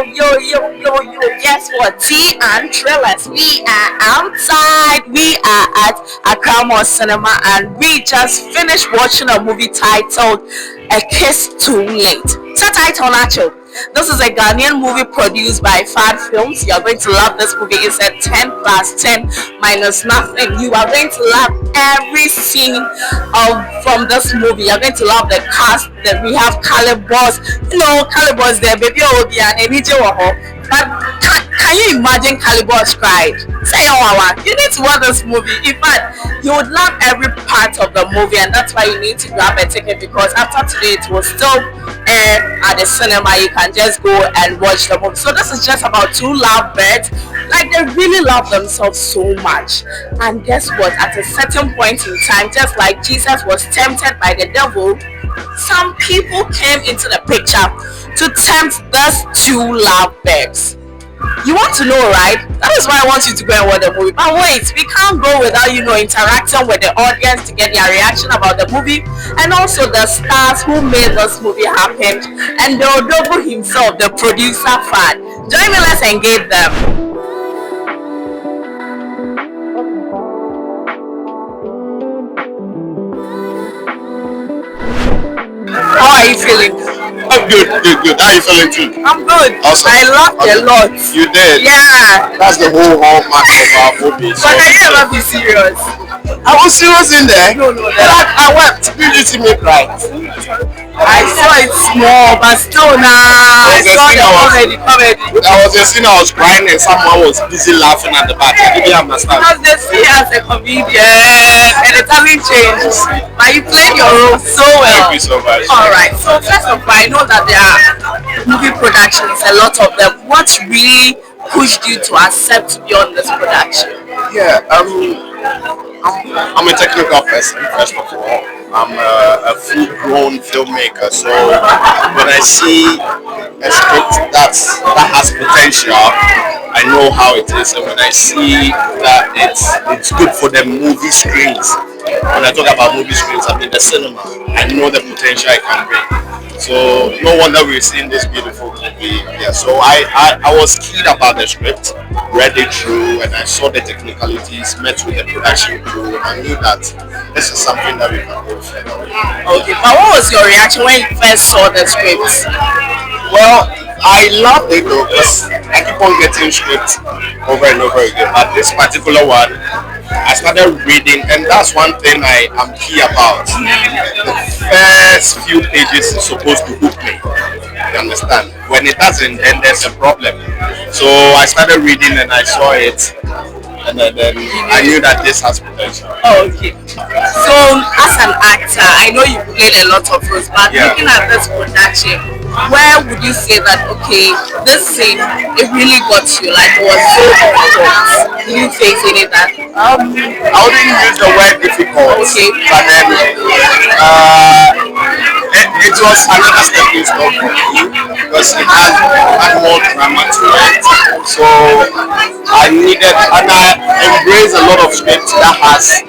yo. Guess what? Tea and trailers. We are outside. We are at Akramo Cinema, and we just finished watching a movie titled A Kiss Too Late. Title Nacho. This is a Ghanaian movie produced by Fhad Films. You are going to love this movie. It's a 10 plus 10 minus nothing. You are going to love every scene from this movie. You are going to love the cast. That we have Kalybos. Kalybos there, baby, but can you imagine Kalybos cried? Say, you need to watch this movie. In fact, you would love every part of the movie, and that's why you need to grab a ticket, because after today it will still air at the cinema. You can just go and watch the movie. So this is just about two lovebirds. Like, they really love themselves so much. And guess what? At a certain point in time, just like Jesus was tempted by the devil, some people came into the picture to tempt those two lovebirds. You want to know, right? That is why I want you to go and watch the movie. But wait, we can't go without interacting with the audience to get their reaction about the movie, and also the stars who made this movie happen, and the Odogo himself, the producer Fhad. Join me, let's engage them. How are you feeling? I'm good. How are you feeling too? I'm good. Awesome. I laughed a lot. You did? Yeah. That's the whole hallmark of our movie. But can you ever be serious? I was serious in there. No. I wept. Did you see me cry? I saw it small, but still I saw the comedy. I was just I was crying and someone was busy laughing at the back. I didn't understand. Because they see as a comedian and it hasn't changed. But you played your role so well. Thank you so much. Alright, so first of all, I know that there are movie productions, a lot of them. What really pushed you to accept to be on this production? Yeah, I'm a technical person, first of all. I'm a full-grown filmmaker, so when I see a script that has potential, I know how it is, and when I see that it's good for the movie screens, when I talk about movie screens, I mean the cinema, I know the potential I can bring. So no wonder we're seeing this beautiful movie. Yeah, so I was keen about the script, read it through, and I saw the technicalities, met with the production crew, and I knew that this is something that we can go for. Okay, but what was your reaction when you first saw the script? Well, I loved it though, because I keep on getting scripts over and over again, but this particular one, I started reading, and that's one thing I am key about. The first few pages is supposed to hook me. You understand? When it doesn't, then there's a problem. So I started reading and I saw it, and then I knew that this has potential. Oh, okay. So as an actor, I know you played a lot of roles, but looking at this production, where would you say that, okay, this scene, it really got you, like it was so difficult? Did you face any of that? I wouldn't use the word difficult, okay, but then it was another stepping stone for me, because it had more drama to it. So I needed, and I embrace a lot of scripts that has,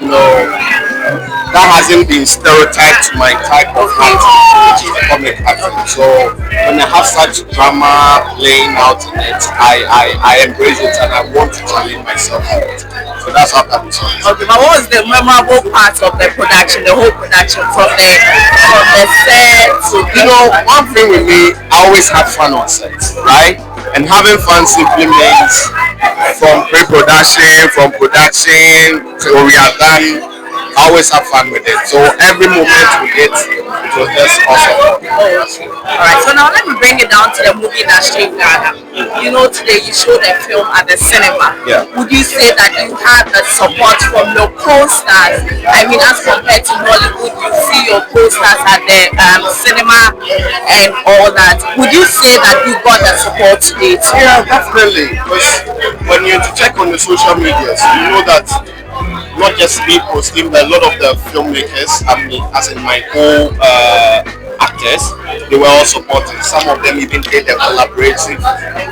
that hasn't been stereotyped to my type of acting, which is comic acting. So when I have such drama playing out in it, I embrace it and I want to challenge myself in it. So that's how that is. Okay, but what was the memorable part of the production, the whole production, from the set? One thing with me, I always have fun on set, right? And having fun simply means from pre-production, from production till we are done, I always have fun with it. So every moment with it was just awesome. Alright, so now let me bring it down to the movie industry in Ghana. Today you showed a film at the cinema. Yeah. Would you say that you had the support from your co-stars? I mean, as compared to Hollywood, you see your co-stars at the cinema and all that. Would you say that you got the support today too? Yeah, definitely. Because when you check on the social media, so you know that not just me posting, but a lot of the filmmakers, as in my actors, they were all supporting. Some of them even did a collaborative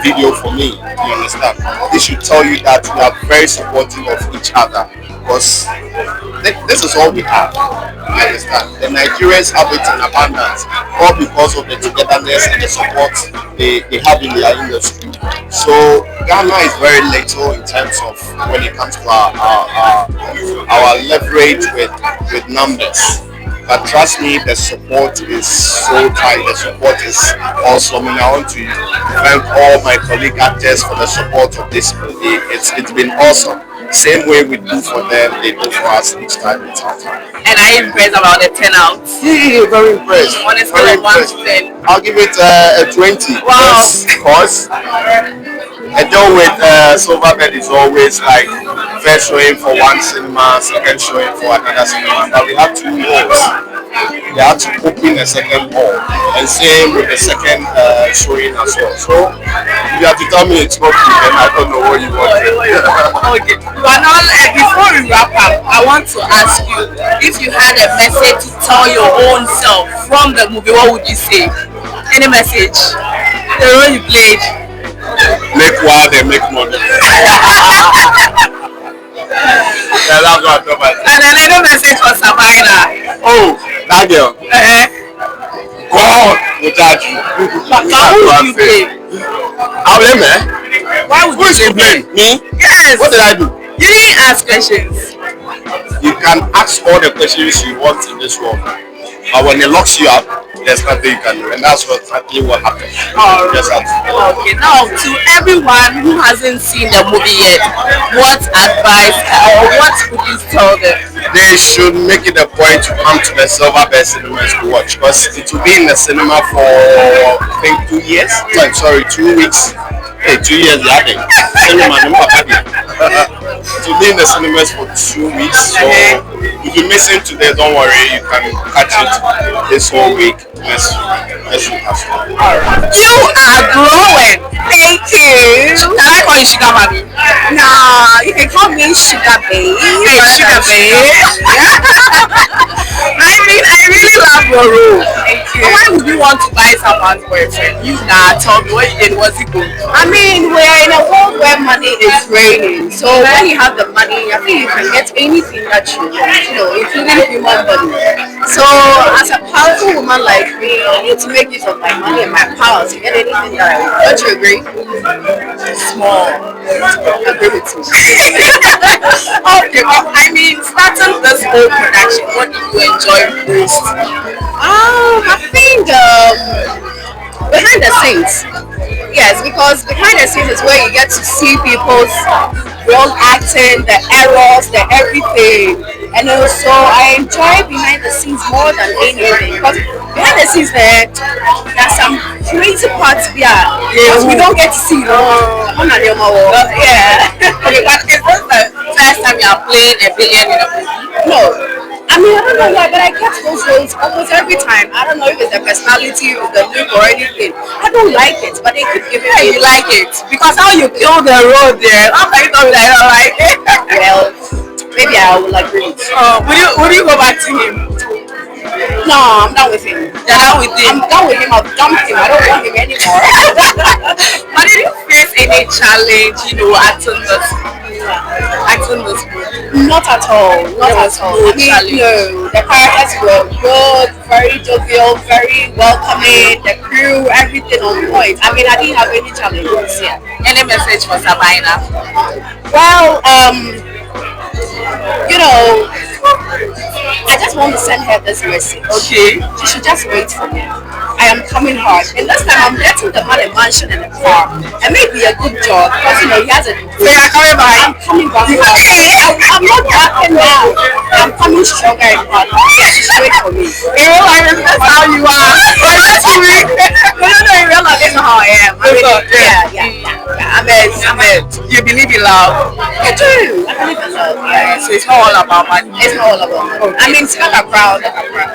video for me. You understand? This should tell you that we are very supportive of each other, because this is all we have. You understand? The Nigerians have it in abundance, all because of the togetherness and the support they have in their industry. So Ghana is very little in terms of when it comes to our leverage with numbers. But trust me, the support is so tight. The support is awesome, and I want to thank all my colleague actors for the support of this movie. It's been awesome. Same way we do for them, they do for us each time. It's our time. And are you impressed about the turnout? Yeah, very impressed. On a Very scale of 1 impressed. to 10. I'll give it a 20. Wow. Because a deal with Silverbird is always like first showing for one cinema, second showing for another cinema. But we have 2 halls. They have to open a second hall, and same with the second showing as well. So you have to tell me it's not good, and I don't know what you want. Okay. But now, before we wrap up, I want to ask you if you had a message to tell your own self from the movie, what would you say? Any message? The role you played. Make wild and make money. Yeah, that's what I told myself. And another message for Sabina. Oh, that girl. God will judge you. But who would you play? I'll blame her. Why would Who is you to blame? Me? Yes. What did I do? You didn't ask questions. You can ask all the questions you want in this world, but when it locks you up, there's nothing you can do, and that's exactly what happened. Just Okay, now to everyone who hasn't seen the movie yet, what advice or what would you tell them? they should make it a point to come to the Silverbird cinemas to watch, because it will be in the cinema for I think 2 years. I'm sorry, 2 weeks. Hey, 2 years, yeah. Cinema, no matter. It will be in the cinemas for 2 weeks. So if you miss it today, don't worry, you can catch it this whole week. Next week as well. You are glowing. Thank you. Can I call you Sugar Mommy? Nah, you can call me Sugar Babe. Hey, Sugar Babe. I really love your role. Thank you. But why would you want to buy someone's boyfriend? You tell me what you did. Was it good? I mean, we're in a world where money is raining. So when you have the money, I think you can get anything that you want, including human body. So as a powerful woman like me, I need to make use of my money and my power to get anything that I want. Don't you agree? Small. Agree with me. Okay, but I mean, starting this whole production, what did you enjoy most? I think behind the scenes. Yes, because behind the scenes is where you get to see people's real acting, the errors, the everything. And also I enjoy behind the scenes more than anything. Because behind the scenes there's some crazy parts here. Because we don't get to see Yeah. Okay, But is this the first time you are playing a villain in a movie? no. I mean, I don't know why, but I get those roles almost every time. I don't know if it's the personality or the look or anything. I don't like it, but they keep giving Yeah, me. you like it because how you kill the road there. How can you tell me that you don't like it? Well, maybe I will agree. Would you go back to him? No, I'm done with him. You're done with him. I'm done with him. I've dumped him. I don't want him anymore. But did you face any challenge, acting this movie? Not at all. Not There was at all. no I mean, challenge. no. The characters were good, very jovial, very welcoming. The crew, everything on point. I mean, I didn't have any challenges here. Any message for Sabina? Well, I just want to send her this message. Okay. She should just wait for me. I am coming hard. And this time I'm getting the man a mansion and a car. And maybe a good job because he has a So you're coming back? I'm coming back hard. I'm not backing now. I'm coming stronger and harder. Yeah, she should wait for me. In real life, that's how you are. But that's sweet. No, in real life, that's not how I am. I mean, yeah. I mean, you believe in love. I do. I believe in love. Yeah. So it's not all about money. It's not all about money. I mean, it's not a crowd.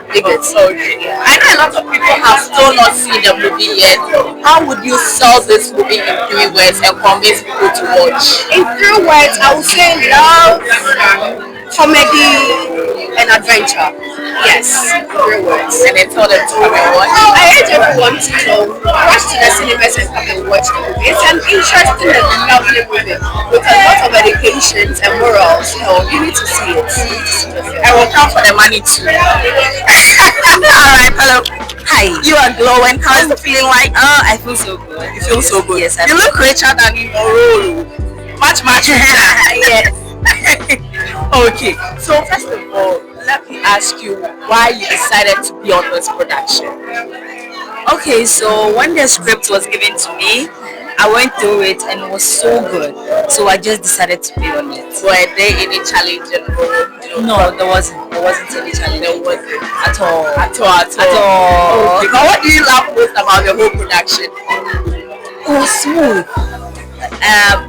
Big it. Okay. I know a lot of people have still not seen the movie yet. How would you sell this movie in 3 words and convince people to watch? In 3 words, I would say love, comedy, and adventure. Yes, 3 words. And then tell them to come and watch. I urge everyone to rush to the cinemas and come and watch watch the movie. It's an interesting and lovely movie with a lot of educations and morals. You need to see it. I will come for the money too. Alright, hello. Hi. You are glowing. How is the feeling like? Oh, I feel so good. You feel so good. Yes, you look richer than in your role. Much richer. Yes. Okay. So first of all, let me ask you why you decided to be on this production. Okay, so when the script was given to me, I went through it and it was so good. So I just decided to be on it. Were there any challenging role? No, there wasn't. There wasn't any challenge. There wasn't At all. at all. At At all. Okay. But what do you love most about the whole production? It was smooth.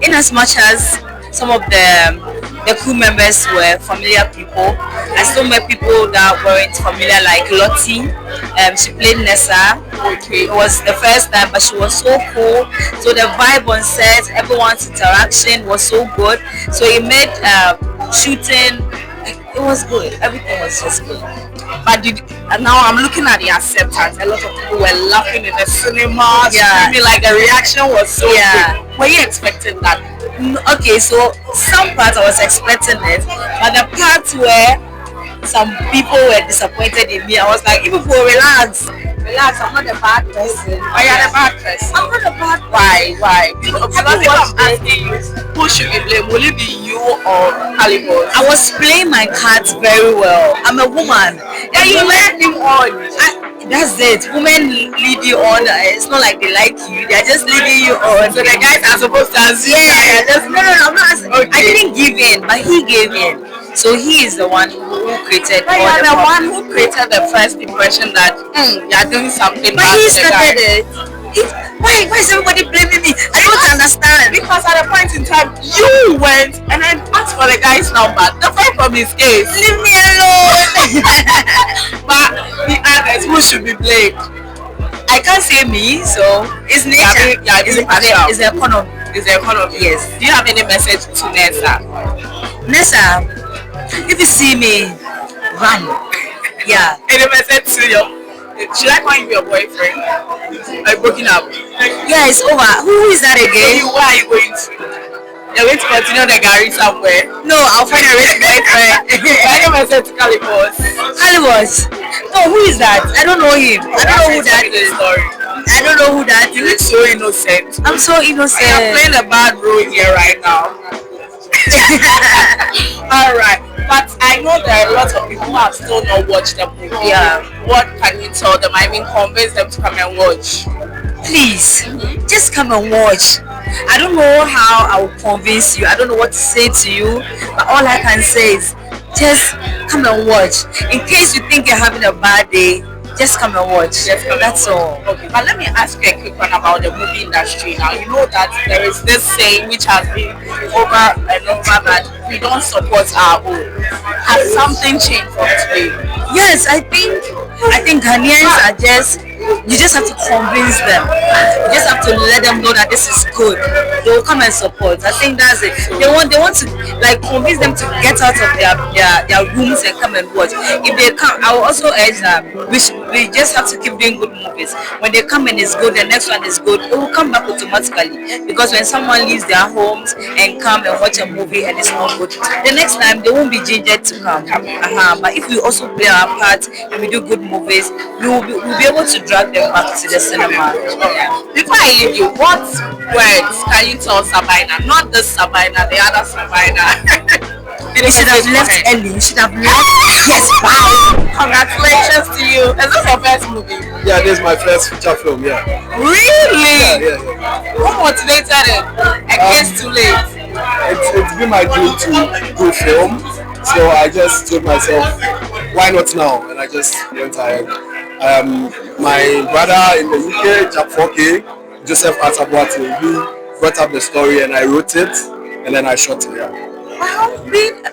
In as much as some of the crew members were familiar people, I still met people that weren't familiar, like Lottie. She played Nessa. Okay. It was the first time, but she was so cool. So the vibe on set, everyone's interaction was so good. So it made shooting. It was good. Everything was just good. But and now I'm looking at the acceptance. A lot of people were laughing in the cinema. Yeah. Screaming, like the reaction was so Yeah. good. Were you expecting that? Okay, so some parts I was expecting it, but the parts where some people were disappointed in me, I was like, people relax. Relax, I'm not a bad person. Are you the bad person? I'm not a bad person. Why? Because if I'm asking you, who should be blamed? Will it be you or Kalybos? I was playing my cards very well. I'm a woman. Yeah, you led him on. That's it. Women lead you on. It's not like they like you. They're just leading you on. So the guys are supposed to assume. Yeah, no, I'm not. Okay. I didn't give in, but he gave in. So he is the one who created But all you're the the problems. one who created the first impression that you're doing something But bad he to the guy. started it. Why is everybody blaming me? I don't understand. Because at a point in time, you went and then asked for the guy's number. The friend from his case. Leave me alone. But the others, who should be blamed? I can't say me, so it's nature. It's the economy. Is the economy. Yes. Do you have any message to Nessa? Nessa, if you see me, run. Yeah. Any message to your? Should I call you your boyfriend? Are you broken up? Yeah, it's over. Who is that So again? where are you going to? You're going to continue the Gary somewhere. No, I'll find a rich boyfriend. Any message to Kalybos? Kalybos. No, who is that? I don't know him. I don't know who that is. I don't know who that You look is. so innocent. I'm so innocent. You're playing a bad role here right now. Alright, but I know there are lots of people who have still not watched the movie. Yeah. What can you tell them? I mean, convince them to come and watch. Please, just come and watch. I don't know how I will convince you. I don't know what to say to you, but all I can say is just come and watch. In case you think you're having a bad day, just come and watch. That's all. Okay, but let me ask you a quick one about the movie industry now. You know that there is this saying which has been over and over that we don't support our own. Has something changed from today? Yes, I think Ghanaians are you just have to convince them. You just have to let them know that this is good. They will come and support. I think that's it. They want to like convince them to get out of their rooms and come and watch. If they come, I will also urge that we just have to keep doing good movies. When they come and it's good, the next one is good, it will come back automatically. Because when someone leaves their homes and come and watch a movie and it's not good, the next time they won't be gingered to come. But if we also play our part and we do good movies, we'll be able to drag them back to the cinema. Before I leave you, what words can you tell Sabina? Not this Sabina, the other Sabina. You should have left early. You should have left. Yes, bye. Congratulations to you. Is this your first movie? Yeah, this is my first feature film. Yeah. Really? Yeah. Who motivated it? A case too late. It's been my dream to do film, so I just told myself, why not now? And I just went ahead. My brother in the UK, Jap 4K, Joseph Atabuati, he brought up the story and I wrote it and then I shot it. Yeah.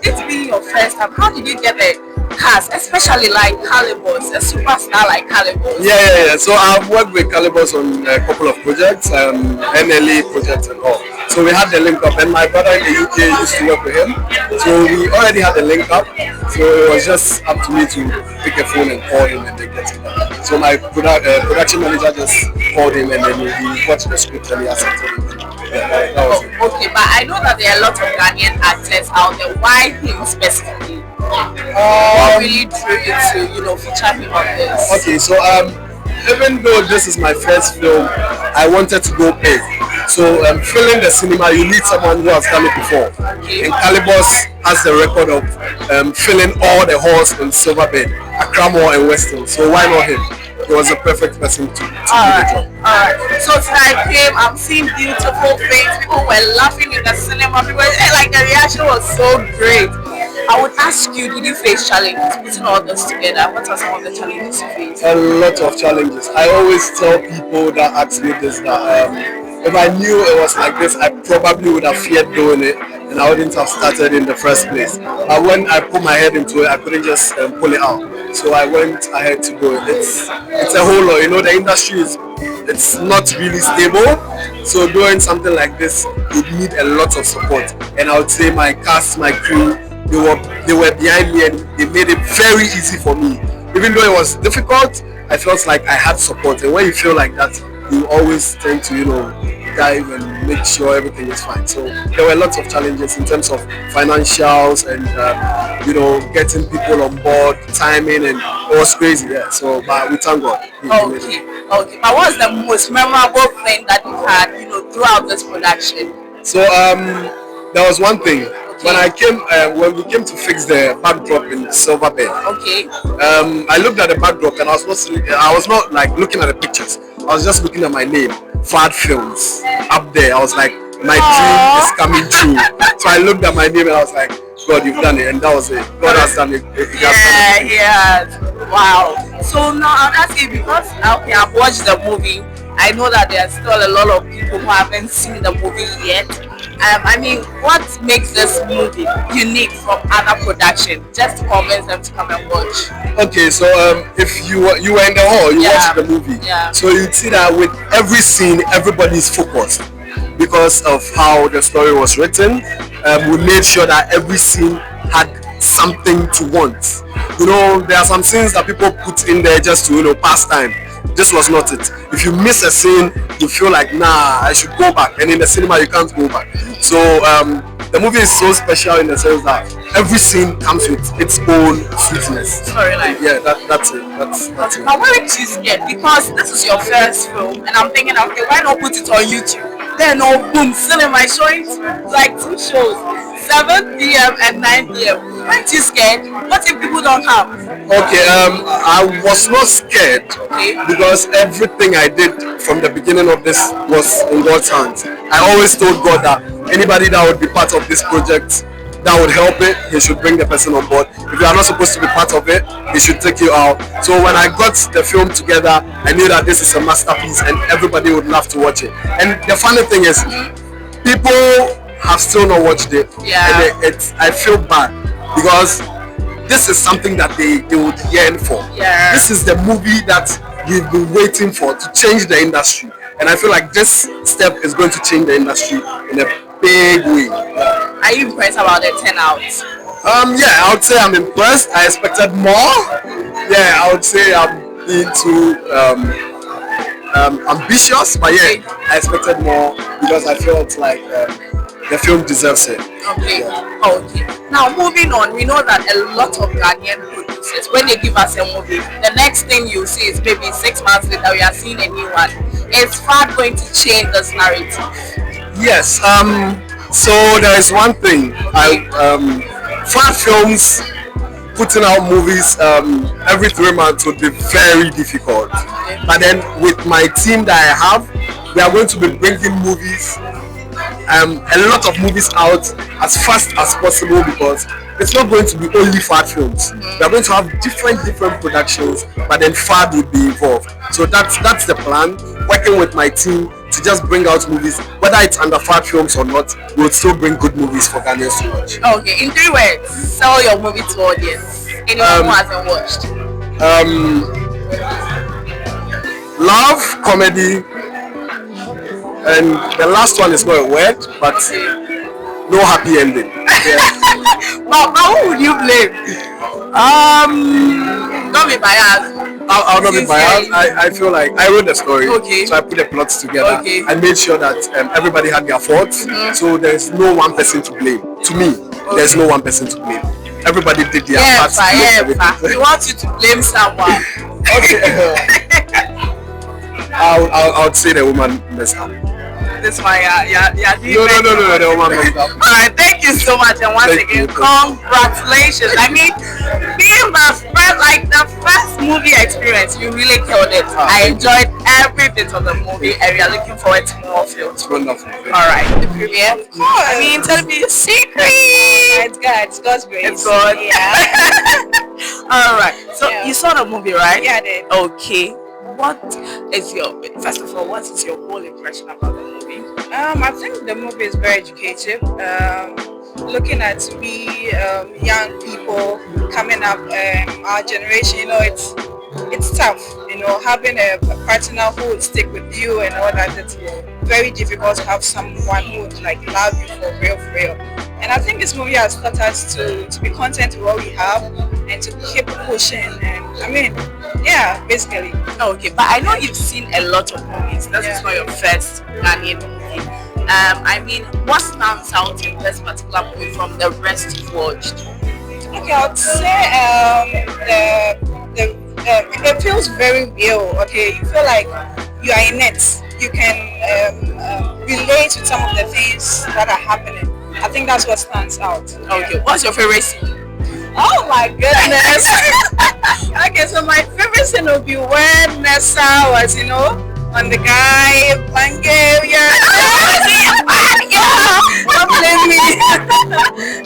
It's been your first time. How did you get the cast, especially like Kalybos, a superstar like Kalybos? Yeah. So I've worked with Kalybos on a couple of projects, NLE projects and all. So we had the link up, and my brother in the UK used to work with him. So we already had the link up. So it was just up to me to pick a phone and call him and then get it done. So my production manager just called him and then he watched the script and he accepted it. Yeah, that was it. Okay, but I know that there are a lot of Ghanaian actors out there. Why him specifically? What really drew you to, feature him on this? Okay, so even though this is my first film, I wanted to go big. So filling the cinema, you need someone who has done it before. Okay. And Kalybos has the record of filling all the halls in Silverbed, Accra and Western. So why not him? He was a perfect person to do the job. Alright. So tonight came, I'm seeing beautiful things. People were laughing in the cinema. People like the reaction was so great. I would ask you, did you face challenges putting all this together? What are some of the challenges you faced? A lot of challenges. I always tell people that ask me this that if I knew it was like this, I probably would have feared doing it and I wouldn't have started in the first place. But when I put my head into it, I couldn't just pull it out. So I went ahead to do it. It's a whole lot. The industry it's not really stable. So doing something like this, you need a lot of support. And I would say my cast, my crew, they were behind me and they made it very easy for me. Even though it was difficult, I felt like I had support. And when you feel like that, you always tend to, dive and make sure everything is fine. So there were lots of challenges in terms of financials and, getting people on board, timing, and it was crazy. Yeah. So, but we thank God. Okay. But what was the most memorable thing that you had, throughout this production? So there was one thing. When we came to fix the backdrop in Silverbed, okay. I looked at the backdrop and I was not like looking at the pictures. I was just looking at my name, Fhad Films, up there. I was like, my dream is coming true. So I looked at my name and I was like, God, you've done it, and that was it. God has done it. Yeah. Wow. So now I'm asking because I've watched the movie. I know that there are still a lot of people who haven't seen the movie yet. What makes this movie unique from other production? Just to convince them to come and watch. Okay, so if you were in the hall, you watched the movie. Yeah. So you'd see that with every scene, everybody's focused because of how the story was written. We made sure that every scene had something to want. There are some scenes that people put in there just to pass time. This was not it. If you miss a scene, you feel like, nah, I should go back. And in the cinema, you can't go back. So the movie is so special in the sense that every scene comes with its own sweetness. Storyline. Yeah, that's it. That's it. Now, why aren't you scared? Because this is your first film, and I'm thinking, okay, why not put it on YouTube? Then, boom, cinema showing like 2 shows, 7 p.m. and 9 p.m. Aren't you scared? What if people don't have? Okay, I was not scared because everything I did from the beginning of this was in God's hands. I always told God that anybody that would be part of this project that would help it, he should bring the person on board. If you are not supposed to be part of it, he should take you out. So when I got the film together, I knew that this is a masterpiece and everybody would love to watch it. And the funny thing is, people have still not watched it. Yeah. And I feel bad because this is something that they would yearn for. Yeah. This is the movie that we've been waiting for to change the industry. And I feel like this step is going to change the industry in a big way. Are you impressed about the turnouts? Yeah, I would say I'm impressed. I expected more. Yeah, I would say I'm being too ambitious, but yeah, I expected more because I felt like the film deserves it. Okay. Okay. Now moving on, we know that a lot of Ghanaian producers, when they give us a movie, the next thing you see is maybe 6 months later we are seeing a new one. Is Fhad going to change this narrative? Yes. So there is one thing. Fhad Films putting out movies every 3 months would be very difficult. But then with my team that I have, we are going to be bringing movies, a lot of movies out as fast as possible because it's not going to be only Fhad Films. We are going to have different productions, but then Fhad will be involved. So that's the plan. Working with my team to just bring out movies, whether it's under Fhad Films or not, we'll still bring good movies for Ghanaians to watch. Okay, in 3 words, sell your movie to audience. Anyone who hasn't watched. Love, comedy, And the last one is not a word, but no happy ending. Yeah. But who would you blame? Don't be biased. I'll not be biased. I feel like I wrote the story, so I put the plots together. I made sure that everybody had their thoughts, so there's no one person to blame. To me, there's no one person to blame. Everybody did their parts. We want you to blame someone. Okay. I would say the woman messed up. This one, yeah. No, the woman messed up. Alright, thank you so much, and once again, congratulations. I mean, being the first movie experience, you really killed it. I enjoyed every bit of the movie, and we are looking forward to more films. Wonderful. Alright, the premiere. I mean, tell me your secret. It's good. It's God's grace. It's good. Yeah. Alright, so you saw the movie, right? Yeah, I did. Okay. First of all, what is your whole impression about the movie? I think the movie is very educative. Looking at we young people coming up, our generation, it's tough. Having a partner who would stick with you and all that. It's very difficult to have someone who would love you for real. And I think this movie has taught us to be content with what we have and to keep pushing. And I mean, yeah, basically. Okay, but I know you've seen a lot of movies. This is not your first Ghanaian movie. I mean, what stands out in this particular movie from the rest you've watched? Okay, I would say it feels very real. Okay, you feel like you are in it. You can relate with some of the things that are happening. I think that's what stands out. Okay, what's your favorite scene? Oh my goodness. Okay, so my favorite scene would be when Nessa was, on the guy, Bulgaria. Don't blame me.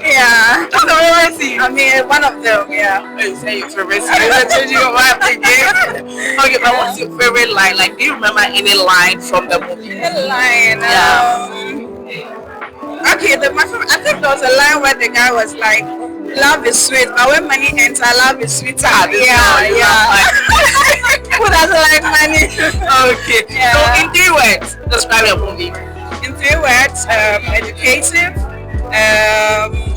Yeah. That's your favorite scene? I mean, one of them, yeah. You say your favorite scene. I'm changing your mind again. Okay, but what's your favorite line? Do you remember any line from the movie? The line, okay, I think there was a line where the guy was like, love is sweet, but when money enters, love is sweeter. Yeah. Who doesn't like money? Okay. Yeah. So in 3 words, describe your movie. In 3 words, educative,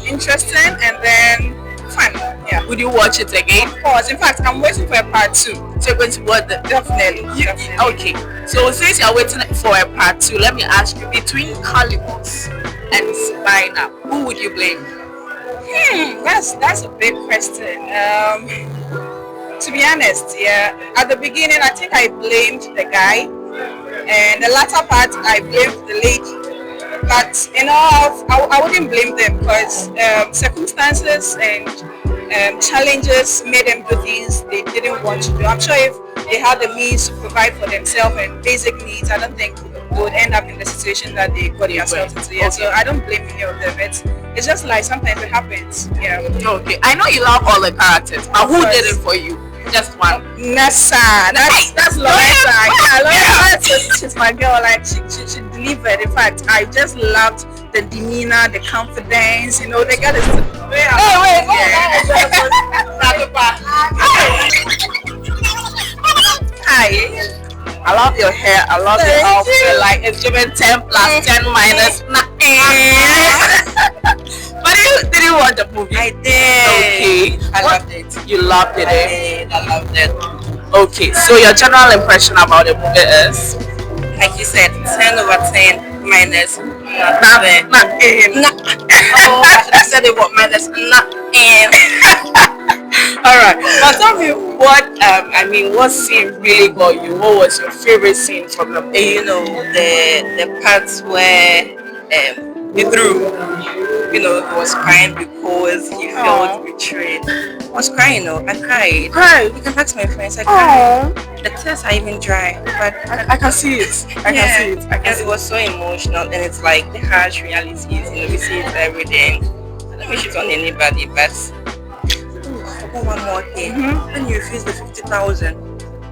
interesting, and then fun. Yeah. Would you watch it again? Of course. In fact, I'm waiting for a part 2. So you're going to watch the Definitely. Okay. So since you're waiting for a part 2, let me ask you, between Kalybos and Sabina, who would you blame? That's a big question. To be honest, yeah. At the beginning, I think I blamed the guy, and the latter part, I blamed the lady. But I wouldn't blame them because circumstances and challenges made them do things they didn't want to do. I'm sure if they had the means to provide for themselves and basic needs, I don't think they would end up in the situation that they got themselves into. Yeah, so I don't blame any of them. It's just like sometimes it happens. Yeah. Okay. I know you love all the characters, but who did it for you? Just one. Nessa. That's Loretta. Yeah, Loretta. She's my girl. Like she delivered. In fact, I just loved the demeanor, the confidence. The girl is. Wait. Hi. I love your hair. I love your outfit. Like it's given 10 plus 10 minus 9. But did you watch the movie? I did. Okay. I loved it. You loved it. I loved it. Okay. So your general impression about the movie is? Like you said, 10/10 minus Nothing. Oh, I should have said it what minus nothing. Alright. But tell me what scene really got you? What was your favorite scene from the movie? The parts where he was crying because he felt betrayed. I was crying, I cried. Cried. You can ask my friends, I cried. The tears are even dry, but I can see it. I can see it. It was so emotional, and it's like the harsh realities. We see it every day. I don't wish it on anybody, but one more thing. When you refuse the 50,000,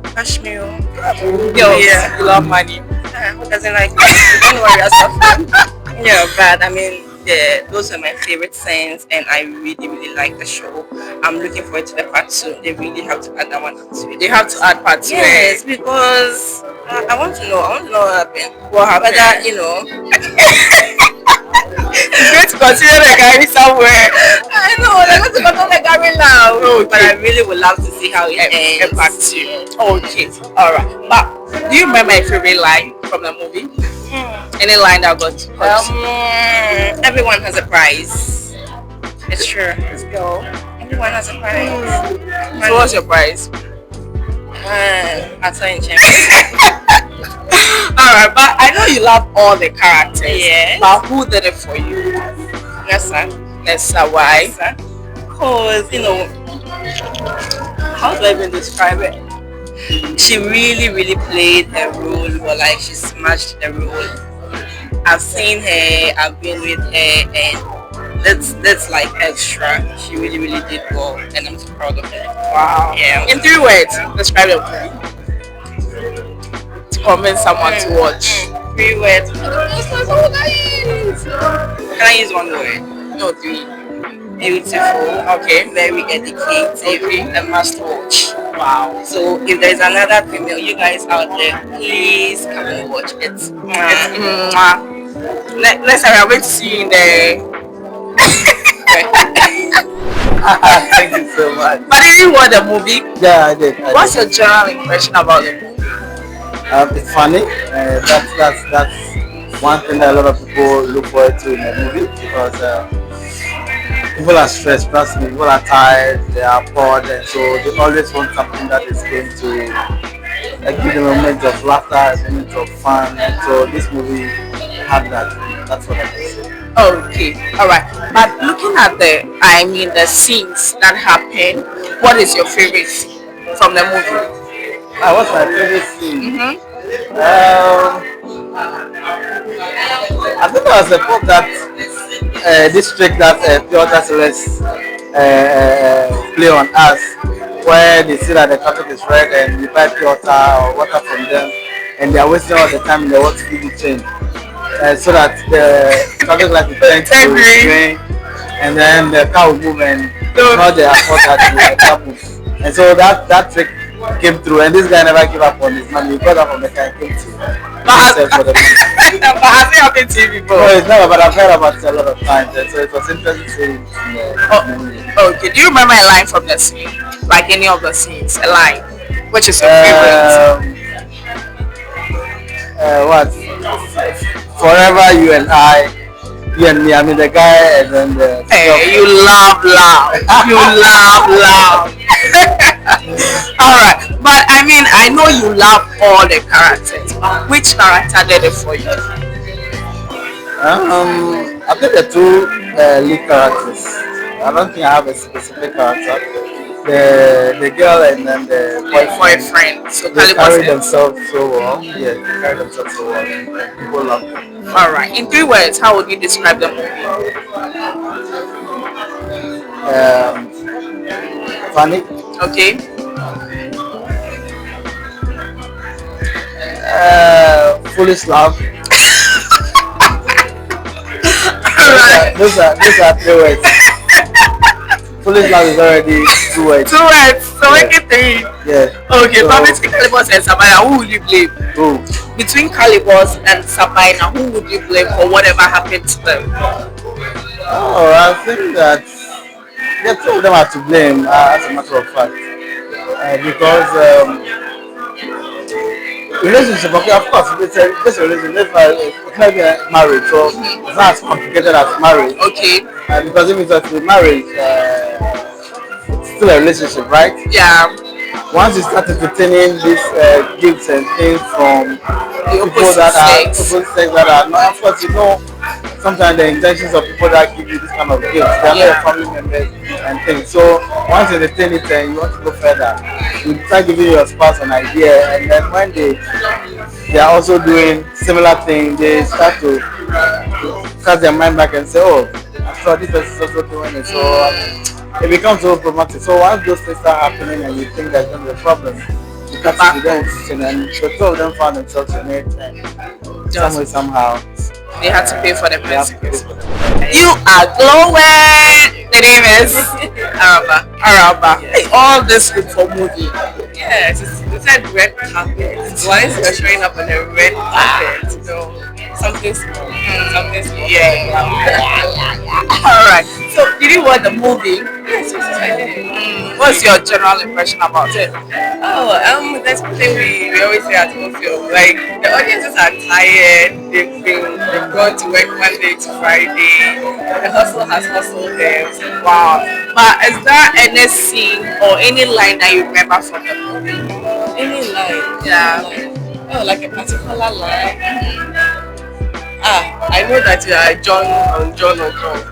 cash me. Girls, you love money. Who doesn't like money? Don't worry yourself. Yeah, but I mean, those are my favorite scenes, and I really really like the show. I'm looking forward to the part 2. They really have to add that one to it. They have to add part 2. Yes, because I want to know. I want to know what happened. What happened? Whether you know. It's going to consider the guy somewhere. I know, they're going to control the Gary now. Okay. But I really would love to see how it ends. Part 2. Okay. Alright. But do you remember your favorite line from the movie? Any line that got everyone has a prize. It's true. Let's go. Everyone has a prize. So what's your prize? I'll tell you in Champions. Alright, but I know you love all the characters. Yes. But who did it for you? Nessa. Nessa, why? Because, you know, how do I even describe it? She really, really played her role, but like she smashed the role. I've seen her, I've been with her, and that's like extra. She really, really did well, and I'm so proud of her. Wow. Yeah. In 3 words, describe the movie. To convince someone to watch. 3 words. Can I use 1 word? No, 3. Beautiful. Okay. Very educated. Okay. A must watch. Wow. So if there's another female, you guys out there, please come and watch it. Next time I'm going to see you in the. Thank you so much. But did you watch the movie? Yeah, I did. What's your general impression about the movie? It's funny. That's one thing that a lot of people look forward to in a movie because people are stressed. Trust me, people are tired. They are bored, and so they always want something that is going to give them a moment of laughter, a moment of fun. And so this movie had that. That's what I can say. Okay, all right. But looking at the scenes that happen, what is your favorite scene from the movie? What's my favorite scene? I think there was a part that district that Piotr Celeste play on us, where they see that the traffic is red and you buy Piotr or water from them, and they are wasting all the time in the water to give you change. So that the traffic light will turn to green, and then the car will move and not the fault that the car moves. And so that trick came through, and this guy never gave up on his money. He got up on the car and came to for the money. But has it happened to you before? No, it's never, but I've heard about it a lot of times, and so it was interesting. Okay, do you remember a line from the scene? Like any of the scenes, a line? Which is your favorite? What? Forever you and I, you and me. I mean the guy and then the. Hey, you love. You love. Alright, but I mean, I know you love all the characters. Which character did it for you? I think the 2 lead characters. I don't think I have a specific character. The girl and then the boyfriend. So they Kalybos carry themselves so well. Yeah, they carry themselves so well. And people love them. Alright, in 3 words, how would you describe the movie? Funny. Okay. Foolish love. Alright. Those are 3 words. Foolish love is already 2 words. 2 words. So make it 3. Yeah. Okay, so, but between Kalybos and Sabina, who would you blame? Who? Between Kalybos and Sabina, who would you blame for whatever happened to them? Oh, I think that the 2 of them are to blame, as a matter of fact, because relationship. Okay, of course, it's a relationship. It can be a marriage, so it's not as complicated as marriage. Okay. Because if it's a marriage, it's still a relationship, right? Yeah. Once you start entertaining these gifts and things from The people that are opposite sex that are not, of course, you know, sometimes the intentions of people that give you this kind of gifts, they are not your family members and things. So once you entertain it and you want to go further, you start giving your spouse an idea, and then when they are also doing similar things, they start to cast their mind back and say, oh, I thought this person is also doing it. So it becomes so problematic. So once those things start happening and you think there's going to be a problem, you cut to them and the 2 of them found themselves in it, and some way, somehow, They had to pay for the They have to pay Mercedes. for them. You are glowing. The name is Araba. Araba. Hey, all this good for movie. Yes, it's like red carpet. Once you're showing up on a red carpet, something small. Something small. Yeah. All right. So, did you watch the movie? Yes, I did. What's your general impression about it? That's something we always say at home film. Like the audiences are tired. They've gone to work Monday to Friday. The hustle has hustled them. Wow. But is there any scene or any line that you remember from the movie? Any line? Yeah. Oh, like a particular line. I know that you are John on John.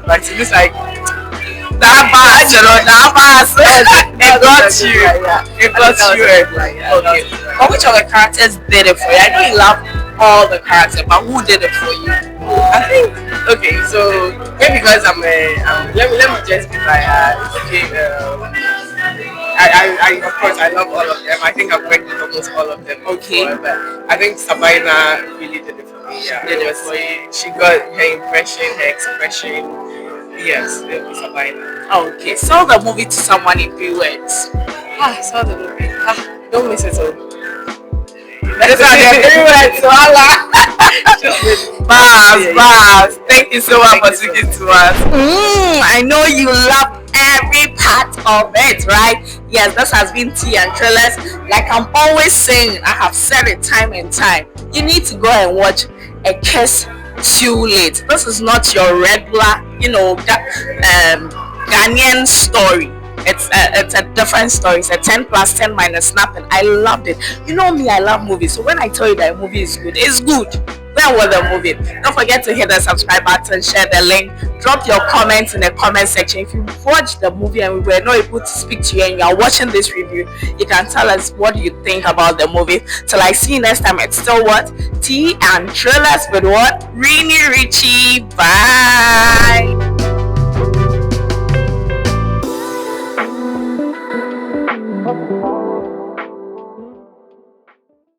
Like it looks like That bad, that bad. It got you. It got you. Okay. But which of the characters did it for you? I know you love all the characters, but who did it for you? I think okay, so maybe because let me just be biased. Okay, I of course I love all of them. I think I've worked with almost all of them. Okay. Before, but I think Sabina really did it for me. Yeah, she got her impression, her expression. Yes, it was Sabina. Okay, sell the movie to someone in 3 words. I saw the movie. Don't miss it all. That's how they're 3 words, voila. Bars. Thank you so much for speaking to us. I know you love every part of it, right? Yes, this has been Tea and Trailers. Like I'm always saying, I have said it time and time. You need to go and watch A Kiss Too Late. This is not your regular, Ghanaian story. It's a different story. It's a 10 plus 10 minus snapping. I loved it. You know me, I love movies. So when I tell you that a movie is good, it's good. Then watch the movie. Don't forget to hit the subscribe button, share the link, drop your comments in the comment section. If you watched the movie and we were not able to speak to you and you are watching this review, you can tell us what you think about the movie. Till I see you next time, it's still what? Tea and Trailers with what? Rini Richie. Bye.